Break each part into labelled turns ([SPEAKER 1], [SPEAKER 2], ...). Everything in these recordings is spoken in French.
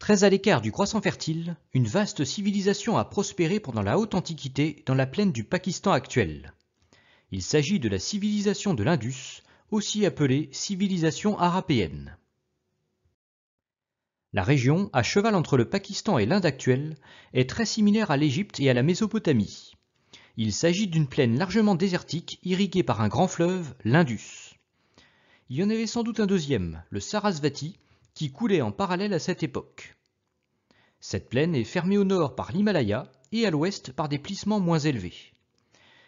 [SPEAKER 1] Très à l'écart du croissant fertile, une vaste civilisation a prospéré pendant la Haute Antiquité dans la plaine du Pakistan actuel. Il s'agit de la civilisation de l'Indus, aussi appelée civilisation arapéenne. La région, à cheval entre le Pakistan et l'Inde actuelle, est très similaire à l'Égypte et à la Mésopotamie. Il s'agit d'une plaine largement désertique irriguée par un grand fleuve, l'Indus. Il y en avait sans doute un deuxième, le Sarasvati, qui coulait en parallèle à cette époque. Cette plaine est fermée au nord par l'Himalaya et à l'ouest par des plissements moins élevés.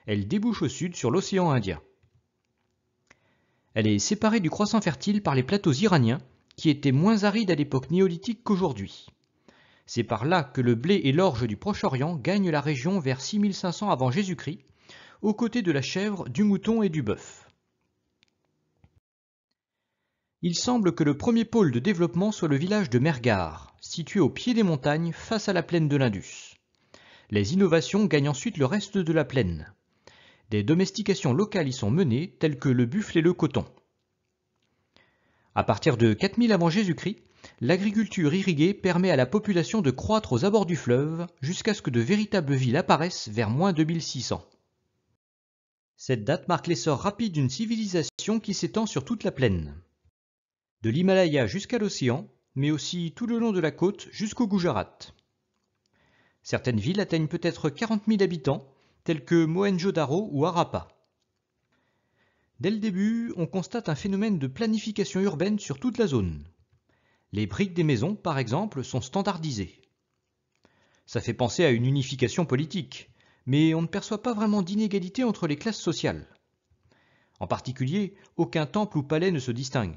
[SPEAKER 1] Elle débouche au sud sur l'océan Indien. Elle est séparée du croissant fertile par les plateaux iraniens, qui étaient moins arides à l'époque néolithique qu'aujourd'hui. C'est par là que le blé et l'orge du Proche-Orient gagnent la région vers 6500 avant Jésus-Christ, aux côtés de la chèvre, du mouton et du bœuf. Il semble que le premier pôle de développement soit le village de Mehrgarh, situé au pied des montagnes face à la plaine de l'Indus. Les innovations gagnent ensuite le reste de la plaine. Des domestications locales y sont menées, telles que le buffle et le coton. À partir de 4000 avant Jésus-Christ, l'agriculture irriguée permet à la population de croître aux abords du fleuve jusqu'à ce que de véritables villes apparaissent vers moins 2600. Cette date marque l'essor rapide d'une civilisation qui s'étend sur toute la plaine. De l'Himalaya jusqu'à l'océan, mais aussi tout le long de la côte jusqu'au Gujarat. Certaines villes atteignent peut-être 40 000 habitants, telles que Mohenjo-Daro ou Harappa. Dès le début, on constate un phénomène de planification urbaine sur toute la zone. Les briques des maisons, par exemple, sont standardisées. Ça fait penser à une unification politique, mais on ne perçoit pas vraiment d'inégalité entre les classes sociales. En particulier, aucun temple ou palais ne se distingue.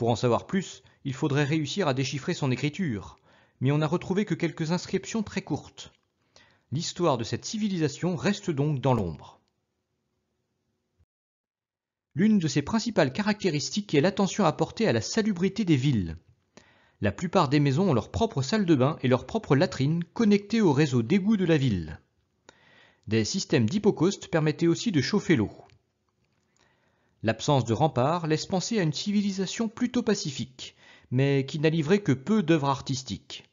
[SPEAKER 1] Pour en savoir plus, il faudrait réussir à déchiffrer son écriture, mais on n'a retrouvé que quelques inscriptions très courtes. L'histoire de cette civilisation reste donc dans l'ombre. L'une de ses principales caractéristiques est l'attention apportée à la salubrité des villes. La plupart des maisons ont leur propre salle de bain et leur propre latrine connectées au réseau d'égouts de la ville. Des systèmes d'hypocauste permettaient aussi de chauffer l'eau. L'absence de remparts laisse penser à une civilisation plutôt pacifique, mais qui n'a livré que peu d'œuvres artistiques.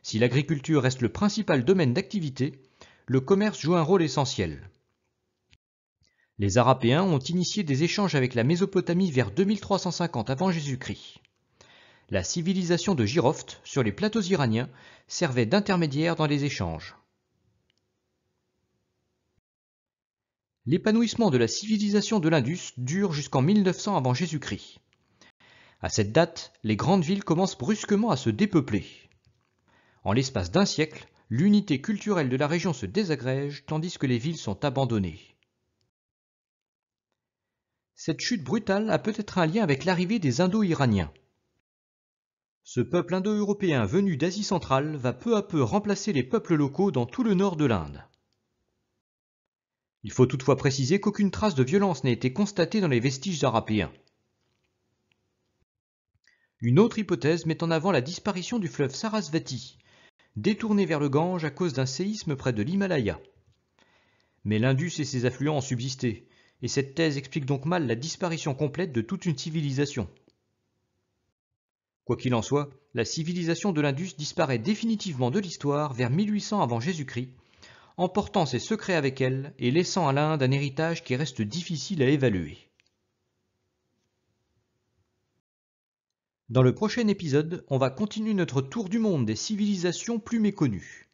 [SPEAKER 1] Si l'agriculture reste le principal domaine d'activité, le commerce joue un rôle essentiel. Les Arapéens ont initié des échanges avec la Mésopotamie vers 2350 avant Jésus-Christ. La civilisation de Jiroft, sur les plateaux iraniens, servait d'intermédiaire dans les échanges. L'épanouissement de la civilisation de l'Indus dure jusqu'en 1900 avant Jésus-Christ. À cette date, les grandes villes commencent brusquement à se dépeupler. En l'espace d'un siècle, l'unité culturelle de la région se désagrège tandis que les villes sont abandonnées. Cette chute brutale a peut-être un lien avec l'arrivée des Indo-Iraniens. Ce peuple indo-européen venu d'Asie centrale va peu à peu remplacer les peuples locaux dans tout le nord de l'Inde. Il faut toutefois préciser qu'aucune trace de violence n'a été constatée dans les vestiges arapéens. Une autre hypothèse met en avant la disparition du fleuve Sarasvati, détourné vers le Gange à cause d'un séisme près de l'Himalaya. Mais l'Indus et ses affluents ont subsisté, et cette thèse explique donc mal la disparition complète de toute une civilisation. Quoi qu'il en soit, la civilisation de l'Indus disparaît définitivement de l'histoire vers 1800 avant Jésus-Christ, emportant ses secrets avec elle et laissant à l'Inde un héritage qui reste difficile à évaluer. Dans le prochain épisode, on va continuer notre tour du monde des civilisations plus méconnues.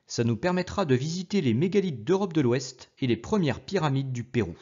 [SPEAKER 1] Ça nous permettra de visiter les mégalithes d'Europe de l'Ouest et les premières pyramides du Pérou.